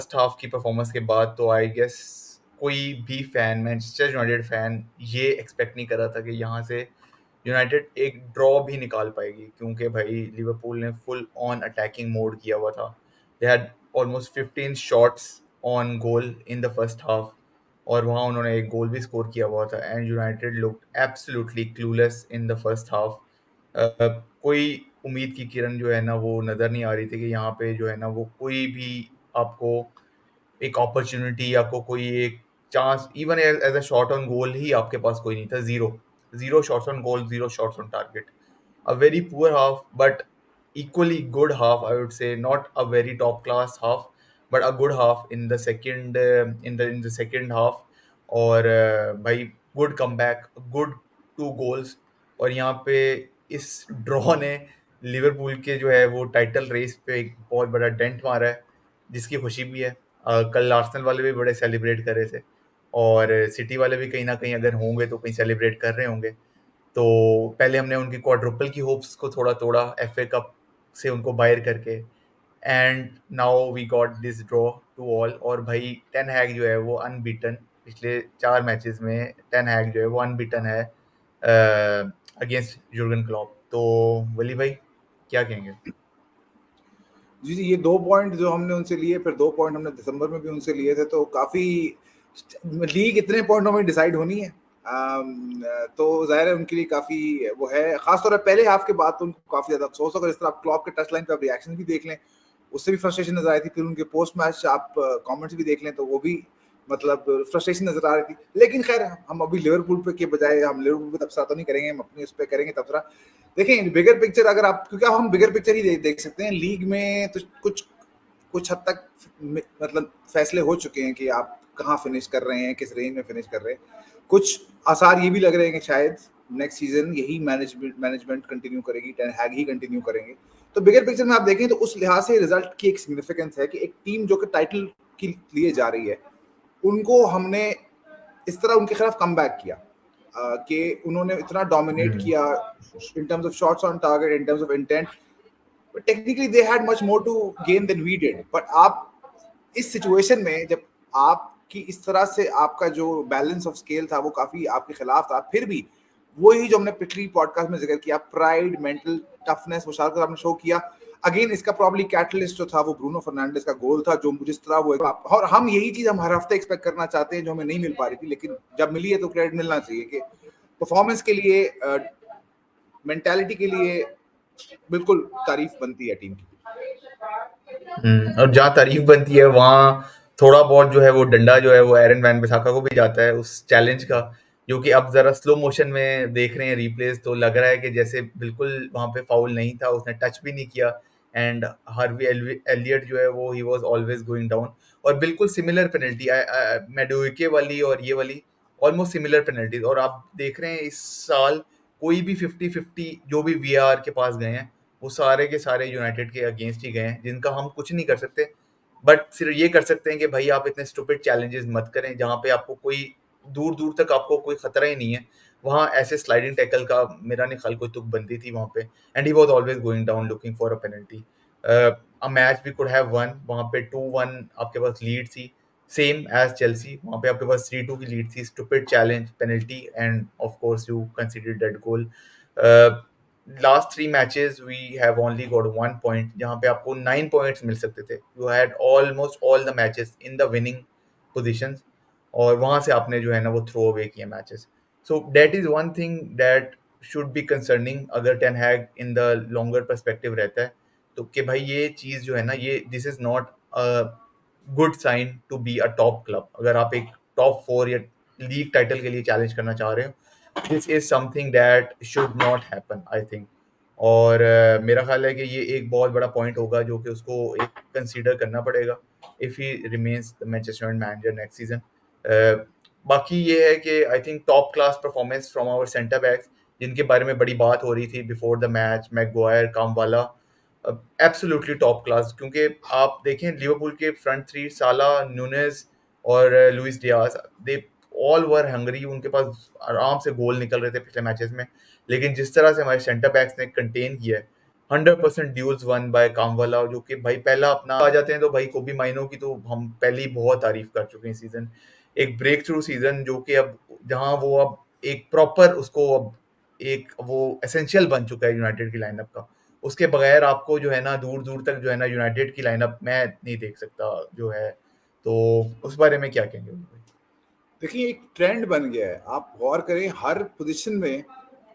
First half की performance के बाद तो आई गेस कोई भी फैन, मैनचेस्टर यूनाइटेड फैन, ये एक्सपेक्ट नहीं कर रहा था कि यहाँ से यूनाइटेड एक ड्रॉ भी निकाल पाएगी, क्योंकि भाई लिवरपूल ने फुल ऑन अटैकिंग मोड किया हुआ था। They had almost 15 shots on goal in the first half, और वहाँ उन्होंने एक गोल भी स्कोर किया हुआ था। And United looked absolutely clueless in the first half. कोई उम्मीद की किरण जो है ना वो नज़र नहीं आ रही थी कि यहाँ पे जो है ना वो कोई भी आपको एक अपॉर्चुनिटी, आपको कोई एक chance, even as a shot on goal ही आपके पास कोई नहीं था। Zero zero shots on goal, zero shots on target. A very poor half, but equally good half, I would say. Not a very top class half, but a good half in the second in the second half. और भाई good comeback, good two goals. और यहाँ पे इस draw ने Liverpool के जो है वो टाइटल रेस पे एक बहुत बड़ा डेंट मारा है, जिसकी खुशी भी है। कल आर्सेनल वाले भी बड़े सेलिब्रेट कर रहे थे, और सिटी वाले भी कहीं ना कहीं अगर होंगे तो कहीं सेलिब्रेट कर रहे होंगे। तो पहले हमने उनकी क्वाड्रुपल की होप्स को थोड़ा तोड़ा एफए कप से उनको बाहर करके, and now we got this draw two all. और भाई टेन हैग जो है वो अनबीटन, पिछले 4 मैचेस में टेन हैग जो है वो अनबीटन है अगेंस्ट जुर्गन क्लॉप। तो वली भाई क्या कहेंगे? जी जी, ये 2 पॉइंट जो हमने उनसे लिए, फिर 2 पॉइंट हमने दिसंबर में भी उनसे लिए थे, तो काफ़ी लीग इतने पॉइंटों में डिसाइड होनी है। तो ज़ाहिर है उनके लिए काफ़ी वो है, ख़ासतौर पर पहले हाफ के बाद तो उनको काफ़ी ज़्यादा अफसोस होगा। जिस तरह आप क्लॉप के टच लाइन पे आप रिएक्शन भी देख लें, उससे भी फ्रस्ट्रेशन नजर आई थी। फिर उनके पोस्ट मैच आप कमेंट्स भी देख लें तो वो भी मतलब फ्रस्ट्रेशन नजर आ रही थी। लेकिन खैर, हम अभी लिवरपूल पे के बजाय हम लिवरपूल पे तबसरा तो नहीं करेंगे, हम अपने उस पे करेंगे तबसरा। देखें बिगर पिक्चर, अगर आप, क्योंकि अब हम बिगर पिक्चर ही देख सकते हैं लीग में, तो कुछ कुछ हद तक मतलब फैसले हो चुके हैं कि आप कहाँ फिनिश कर रहे हैं, किस रेंज में फिनिश कर रहे हैं। कुछ आसार ये भी लग रहे हैं कि शायद नेक्स्ट सीजन यही मैनेजमेंट कंटिन्यू करेगी, टेन हैग ही कंटिन्यू करेंगे। तो बिगर पिक्चर में आप देखें तो उस लिहाज से रिजल्ट की एक सिग्निफिकेंस है कि एक टीम जो कि टाइटल के लिए जा रही है, उनको हमने इस तरह उनके खिलाफ कम बैक किया कि उन्होंने इतना डोमिनेट किया in terms of shots on target, in terms of intent. But technically they had much more to gain than we did. But आप इस सिचुएशन में जब आपकी इस तरह से आपका जो बैलेंस ऑफ स्केल था वो काफी आपके खिलाफ था, फिर भी वही जो हमने पिछली पॉडकास्ट में जिक्र किया, प्राइड, मेंटल टफनेस, वो सारा आपने शो किया। अगेन इसका प्रॉब्ली कैटलिस्ट जो था वो ब्रूनो फर्नांडिस का गोल था, जो जिस तरह वो, और हम यही चीज हम हर हफ्ते एक्सपेक्ट करना चाहते हैं जो हमें नहीं मिल पा रही थी, लेकिन जब मिली है तो क्रेडिट मिलना चाहिए कि परफॉर्मेंस के लिए, मेंटालिटी के लिए बिल्कुल तारीफ बनती है टीम की। और जहाँ तारीफ बनती है वहाँ थोड़ा बहुत जो है वो डंडा जो है वो एरन वैन बिसाका को भी जाता है उस चैलेंज का, जो कि अब जरा स्लो मोशन में देख रहे हैं रिप्लेस, तो लग रहा है कि जैसे बिल्कुल वहाँ पे फाउल नहीं था, उसने टच भी नहीं किया। एंड हार्वी एलियट जो है वो ही वाज ऑलवेज गोइंग डाउन। और बिल्कुल सिमिलर पेनल्टी मेडुइके वाली और ये वाली, ऑलमोस्ट सिमिलर पेनल्टीज। और आप देख रहे हैं इस साल कोई भी 50-50 जो भी वीआर के पास गए हैं वो सारे के सारे यूनाइटेड के अगेंस्ट ही गए हैं, जिनका हम कुछ नहीं कर सकते। बट सिर्फ ये कर सकते हैं कि भाई आप इतने स्टूपिड चैलेंजेस मत करें जहाँ पे आपको कोई दूर दूर तक आपको कोई खतरा ही नहीं है। वहाँ ऐसे स्लाइडिंग टैकल का मेरा नहीं ख्याल कोई तुक बनती थी वहाँ पे। And he was always going down looking for a penalty. A match we could have won, वहाँ पे 2-1 आपके पास लीड थी, सेम एज चेल्सी। वहाँ पे आपके पास 3-2 की लीड थी, stupid challenge, penalty, and of course you conceded that goal. Last 3 matches we have only got 1 point, जहाँ पे आपको 9 पॉइंट्स मिल सकते थे। You had almost all the matches in the winning positions, और वहाँ से आपने जो है ना वो थ्रो अवे किए matches. So that is one thing that should be concerning अगर ten Hag in the longer perspective रहता है, तो कि भाई ये चीज़ जो है ना, ये this is not a good sign to be a top club. अगर आप एक टॉप 4 या लीग टाइटल के लिए चैलेंज करना चाह रहे हो, this is something that should not happen I think. और मेरा ख्याल है कि ये एक बहुत बड़ा पॉइंट होगा जो कि उसको एक कंसीडर करना पड़ेगा if he remains the Manchester United manager next season. बाकी ये है कि I think top class performance from our centre backs, जिनके बारे में बड़ी बात हो रही थी बिफोर द मैच, मैगवायर, कामवाला, एब्सोल्युटली टॉप क्लास। क्योंकि आप देखें लिवरपूल के फ्रंट थ्री, साला, न्यूनेज और Luis Diaz, they all were Hungary, उनके पास आराम से गोल निकल रहे थे पिछले मैचेस में। लेकिन जिस तरह से हमारे सेंटर बैक्स ने कंटेन किया है, 100% ड्यूल्स वन बाय कामवाला, जो कि भाई पहला अपना आ जाते हैं तो भाई कोबी माइनो की तो हम पहले ही बहुत तारीफ कर चुके हैं सीजन। एक ब्रेक थ्रू सीजन जो कि अब जहां वो अब एक प्रॉपर उसको अब एक वो एसेंशियल बन चुका है यूनाइटेड की लाइनअप का। उसके बगैर आपको जो है ना दूर दूर तक जो है ना यूनाइटेड की लाइनअप मैं नहीं देख सकता जो है। तो उस बारे में क्या कहेंगे भाई? देखिए एक ट्रेंड बन गया है, आप गौर करें हर पोजीशन में,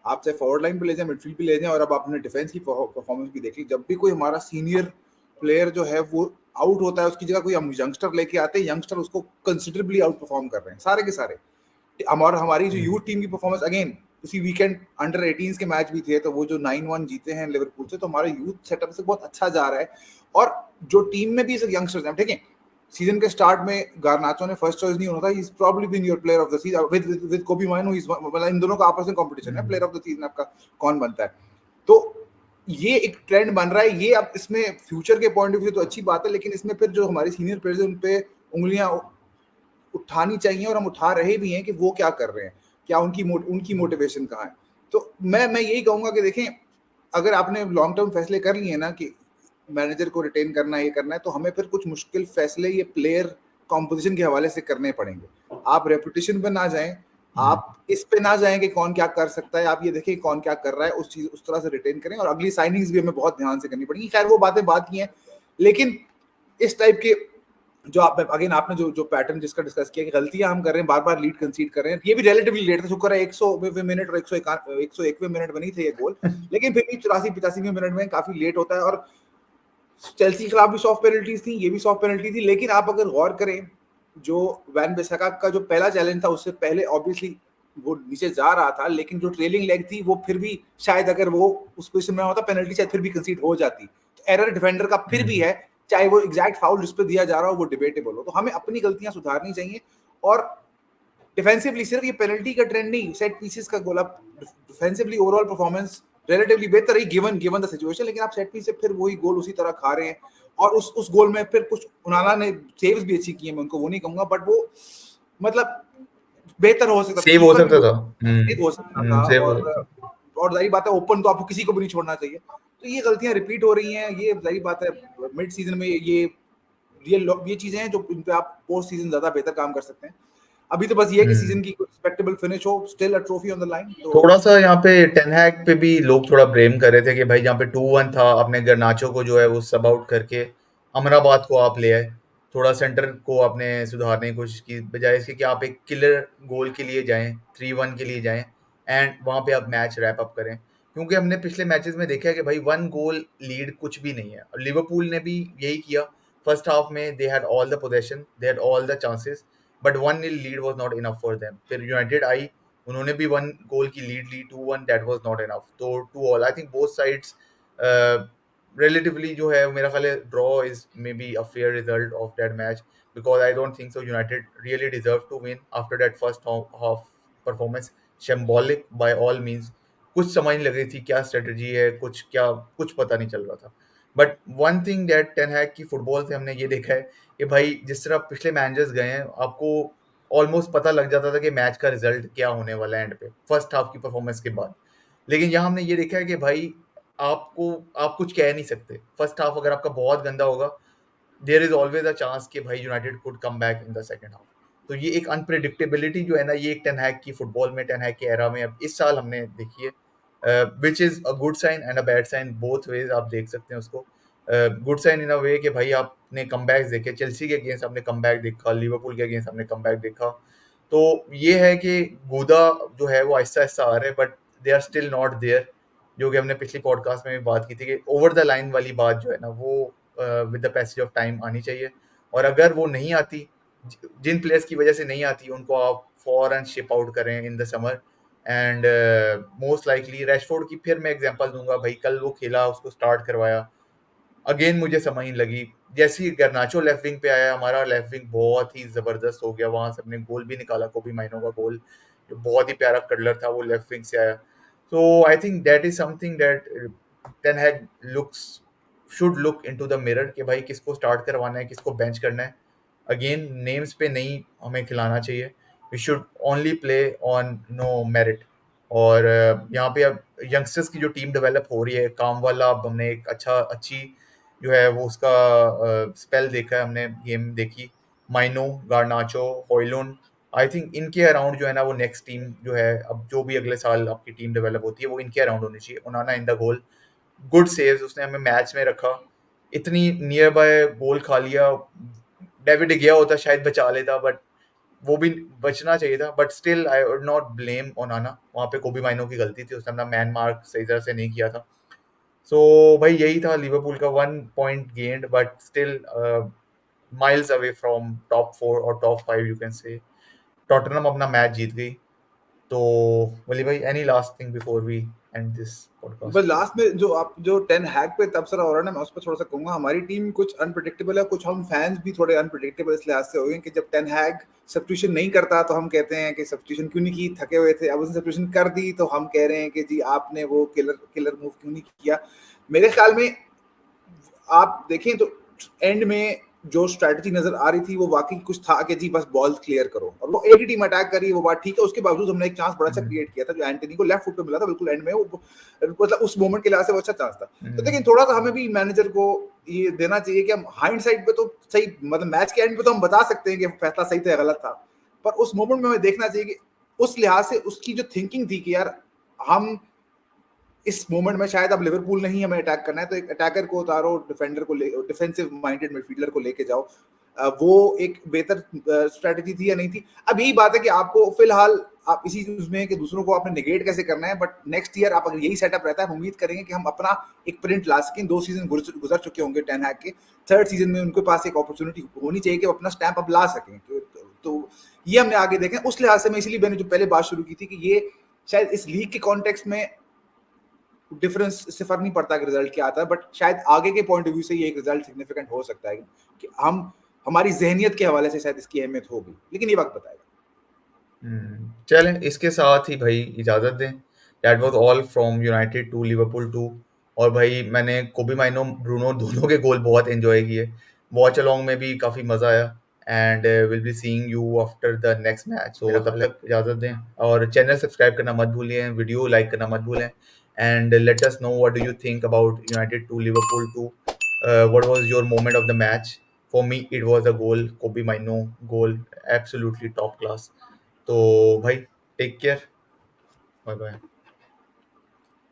आप चाहे फॉरवर्ड लाइन पे ले जाएं, मिडफील्ड पे ले जाएं, और अब आपने डिफेंस की परफॉर्मेंस भी देख ली। जब भी कोई हमारा सीनियर प्लेयर जो है वो आउट होता है, उसकी जगह कोई हम यंगस्टर लेके आते हैं, यंगस्टर उसको कंसिडरेबली आउट परफॉर्म कर रहे हैं सारे के सारे। हमारा हमारी जो यूथ टीम की परफॉर्मेंस अगेन, इसी वीकेंड अंडर 18 के मैच भी थे, तो वो जो 9-1 जीते हैं लिवरपूल से, तो हमारा यूथ सेटअप से बहुत अच्छा जा रहा है। और जो टीम में भी यंगस्टर्स हैं, ठीक है, सीजन के स्टार्ट में गार्नाचो ने फर्स्ट चॉइस नहीं होना था, he is probably been your player of the season with Kobbie Mainoo, मतलब इन दोनों का आपस में कंपटीशन है, प्लेयर ऑफ द सीजन आपका कौन बनता है। तो ये एक ट्रेंड बन रहा है, ये अब इसमें फ्यूचर के पॉइंट ऑफ व्यू तो अच्छी बात है, लेकिन इसमें फिर जो हमारे सीनियर प्लेयर्स हैं उन पे उंगलियां उठानी चाहिए, और हम उठा रहे भी हैं कि वो क्या कर रहे हैं, क्या उनकी मोटिवेशन कहाँ है। तो मैं यही कहूंगा कि देखें, अगर आपने लॉन्ग टर्म फैसले कर लिए ना कि मैनेजर को रिटेन करना है, ये करना है, तो हमें फिर कुछ मुश्किल फैसले ये प्लेयर कॉम्पोजिशन के हवाले से करने पड़ेंगे। आप रेपुटेशन पे ना जाएं, आप इस पे ना जाएं कि कौन क्या कर सकता है, आप ये देखें कौन क्या कर रहा है, उस चीज उस तरह से रिटेन करें, और अगली साइनिंग्स भी हमें बहुत ध्यान से करनी पड़ेगी। खैर वो बातें बात की हैं, लेकिन इस टाइप के जो आप अगेन आपने जो पैटर्न जिसका डिस्कस किया कि गलतियां हम कर रहे हैं, बार बार लीड कंसीड कर रहे हैं, ये भी रिलेटिवली लेट था, शुक्र है 100वें मिनट और 101वें मिनट बनी थे ये गोल, लेकिन फिर भी 84-85वें मिनट में काफी लेट होता है। और चेल्सी के खिलाफ भी सॉफ्ट पेनल्टीज थी, ये भी सॉफ्ट पेनल्टी थी, लेकिन आप अगर गौर करें, जो वैन बिसाका का जो पहला चैलेंज था, उससे पहले ऑब्वियसली वो नीचे जा रहा था, लेकिन जो ट्रेलिंग लेग थी वो फिर भी शायद अगर वो उस पोजीशन में होता, पेनल्टी शायद फिर भी कंसीड हो जाती। तो एरर डिफेंडर का फिर भी है, चाहे वो एग्जैक्ट फाउल जिस पे दिया जा रहा हो वो डिबेटेबल हो। तो हमें अपनी गलतियां सुधारनी चाहिए, और डिफेंसिवली सिर्फ ये पेनल्टी का ट्रेंड नहीं, सेट पीसेस का गोल, आप डिफेंसिवली ओवरऑल परफॉर्मेंस रिलेटिवली बेहतर ही गिवन द सिचुएशन, लेकिन आप सेट पीस से फिर वही गोल उसी तरह खा रहे हैं। और उस गोल में फिर कुछ उनाना ने सेव्स भी अच्छी की है, मैं उनको वो नहीं कहूंगा, बट वो मतलब बेहतर हो सकता था, सेव हो कीपर भी सकता था। हो सकता था। सेव हो और जाहिर बात है ओपन तो आपको किसी को भी नहीं छोड़ना चाहिए। तो ये गलतियां रिपीट हो रही हैं, ये जाहिर बात है मिड सीजन में ये चीजें हैं जो इन पे आप पोस्ट सीजन ज्यादा बेहतर काम कर सकते हैं। अभी तो बस ये है कि सीजन की रिस्पेक्टेबल फिनिश हो, still a trophy on the line. तो थोड़ा सा यहाँ पे टेन हैग पे भी लोग थोड़ा ब्लेम कर रहे थे कि भाई जहाँ पे 2-1 था, आपने गर्नाचो को जो है वो सब आउट करके अमराबाद को आप ले आए, थोड़ा सेंटर को आपने सुधारने की कोशिश की, बजाय इसके कि आप एक किलर गोल के लिए जाएं, 3-1 के लिए जाएं, एंड वहां पे आप मैच रैप अप करें। क्योंकि हमने पिछले मैचेस में देखा है कि भाई 1 गोल लीड कुछ भी नहीं है, और लिवरपूल ने भी यही किया। फर्स्ट हाफ में they had all the possession, they had all the chances, but 1-0 lead was not enough for them. फिर यूनाइटेड आई, उन्होंने भी 1 गोल की लीड ली, 2-1 दैट वाज नॉट इनफ। तो 2 all I think both sides relatively जो है मेरा ख्याल है draw is maybe a fair result of that match, because I don't think so United really deserve to win after that first half performance. Shambolic by all means, कुछ समझ नहीं लग रही थी क्या स्ट्रेटजी है, कुछ पता नहीं चल रहा था। But one thing that ten Hag की फुटबॉल से हमने ये देखा है कि भाई जिस तरह पिछले मैनेजर्स गए हैं, आपको ऑलमोस्ट पता लग जाता था कि मैच का रिजल्ट क्या होने वाला है एंड पे, फर्स्ट हाफ की परफॉर्मेंस के बाद। लेकिन यहाँ हमने ये देखा है कि भाई आप कुछ कह नहीं सकते। फर्स्ट हाफ अगर आपका बहुत गंदा होगा, there is always a chance कि भाई United could come back in the second half. तो ये एक अनप्रिडिक्टेबिलिटी जो है ना, ये एक टेन हैग की फुटबॉल में, टेन हैग के एरा में अब इस साल हमने देखी है, which is a good sign and a bad sign, both ways आप देख सकते हैं उसको। गुड साइन इन अ वे कि भाई आपने कमबैक्स देखे, चेल्सी के अगेंस्ट आपने कमबैक देखा, लिवरपूल के अगेंस्ट आपने कमबैक देखा। तो ये है कि गूदा जो है वो आहिस्ता आहिस्ता आ रहे हैं, but they are still not there, जो कि हमने पिछली पॉडकास्ट में भी बात की थी कि ओवर द लाइन वाली बात जो है ना वो with the passage of time आनी चाहिए। और अगर वो नहीं आती, जिन प्लेयर्स की वजह से नहीं आती, उनको आप फॉरन शिप आउट करें in the summer. And most likely Rashford की फिर मैं एग्जांपल दूंगा, भाई कल वो खेला, उसको स्टार्ट करवाया, अगेन मुझे समझ नहीं लगी। जैसे ही गर्नाचो लेफ्ट विंग पे आया, हमारा लेफ्ट विंग बहुत ही जबरदस्त हो गया, वहां से हमने गोल भी निकाला, कोबी माइनो का गोल जो बहुत ही प्यारा कडलर था, वो लेफ्ट विंग से आया। So I think that is something that ten Hag looks should look into the mirror कि भाई किसको स्टार्ट करवाना है, किसको बेंच करना है। अगेन नेम्स पे नहीं हमें खिलाना चाहिए, we should only play on no merit, और यहाँ पे अब यंगस्टर्स की जो टीम डेवलप हो रही है, काम वाला, अब हमने एक अच्छी जो है वो उसका स्पेल देखा है, हमने गेम देखी। माइनो, गार्नाचो, हॉयलुंड, आई थिंक इनके अराउंड जो है ना वो नेक्स्ट टीम जो है, अब जो भी अगले साल आपकी टीम डेवलप होती है वो इनके अराउंड होनी चाहिए। ओनाना in the goal, good saves, उसने हमें मैच में रखा। इतनी नियर बाय गोल खा लिया, डेविड गया होता शायद बचा लेता, बट वो भी बचना चाहिए था। But still I would not blame ओनाना, वहाँ पे कोबी माइनो की गलती थी, उसने अपना मैन मार्क सही तरह से नहीं किया था। सो भाई यही था लिवरपूल का 1 point gained, but still miles away from top 4 और top 5 you can say. Tottenham अपना मैच जीत गई। तो वली भाई, any last thing before we end this बस पॉडकास्ट? लास्ट में जो आप जो टेन हैक पे तबसरा हो रहा है ना, मैं उस पर थोड़ा सा कहूंगा, हमारी टीम कुछ अनप्रिडिक्टेबल है, कुछ हम फैंस भी थोड़े अनप्रिडिक्टेबल इस लिहाज से हो गए कि जब टेन हैक सब्स्टिट्यूशन नहीं करता तो हम कहते हैं कि सब्स्टिट्यूशन क्यों नहीं की, थके हुए थे। अब उसने सब्स्टिट्यूशन कर दी तो हम कह रहे हैं कि जी आपने वो किलर मूव क्यों नहीं किया। मेरे ख्याल में आप देखें तो एंड में जो स्ट्रैटेजी नजर आ रही थी वो वाकई कुछ था कि जी बस बॉल क्लियर करो, और वो एक ही टीम अटैक करी, वो बात ठीक है। उसके बावजूद हमने एक चांस बड़ा अच्छा क्रिएट किया था जो एंटनी को लेफ्ट फुट पे मिला था बिल्कुल एंड में, वो मतलब उस मोमेंट के लिहाज से वो अच्छा चांस था। तो लेकिन थोड़ा सा हमें भी मैनेजर को ये देना चाहिए कि हम हाइंडसाइट पे तो सही, मतलब मैच के एंड पे तो हम बता सकते हैं कि फैसला सही था या गलत था, पर उस मोमेंट में हमें देखना चाहिए कि उस लिहाज से उसकी जो थिंकिंग थी कि यार हम इस मोमेंट में शायद अब लिवरपूल नहीं हमें अटैक करना है, तो एक अटैकर को उतारो, डिफेंडर को डिफेंसिव माइंडेड मिडफील्डर को लेके जाओ। वो एक बेहतर स्ट्रेटजी थी या नहीं थी। अब यही बात है कि आपको फिलहाल आप इसी उसमें कि दूसरों को आपने निगेट कैसे करना है, बट नेक्स्ट ईयर आप अगर यही सेटअप रहता है, हम उम्मीद करेंगे कि हम अपना एक प्रिंट ला सकें। 2 सीजन गुजर चुके होंगे टेन हैग के, थर्ड सीजन में उनके पास एक अपॉर्चुनिटी होनी चाहिए कि वो अपना स्टैंप अब ला सकें। तो ये हमने आगे देखें उस लिहाज से। मैं इसलिए मैंने जो पहले बात शुरू की थी कि ये शायद इस लीग के कॉन्टेक्स्ट में डिफरेंस इससे फर्क नहीं पड़ता कि रिजल्ट क्या आता है, बट शायद आगे के पॉइंट ऑफ व्यू से ये एक रिजल्ट सिग्निफिकेंट हो सकता है कि हम हमारी जहनियत के हवाले से शायद इसकी अहमियत होगी, लेकिन ये वक्त बताएगा। चलें, इसके साथ ही भाई इजाज़त दें। That was all from United to Liverpool too. और भाई मैंने कोबी माइनो, ब्रूनो दोनों के गोल बहुत एंजॉय किए। वॉच अलोंग में भी काफ़ी मज़ा आया। And will be seeing you after the next match. So तब तक इजाज़त दें, और चैनल सब्सक्राइब करना मत भूलिए, वीडियो लाइक करना मत भूलें। And let us know what do you think about United to Liverpool two. What was your moment of the match? For me it was a goal, Kobbie Mainoo goal, absolutely top class. तो भाई take care, bye bye.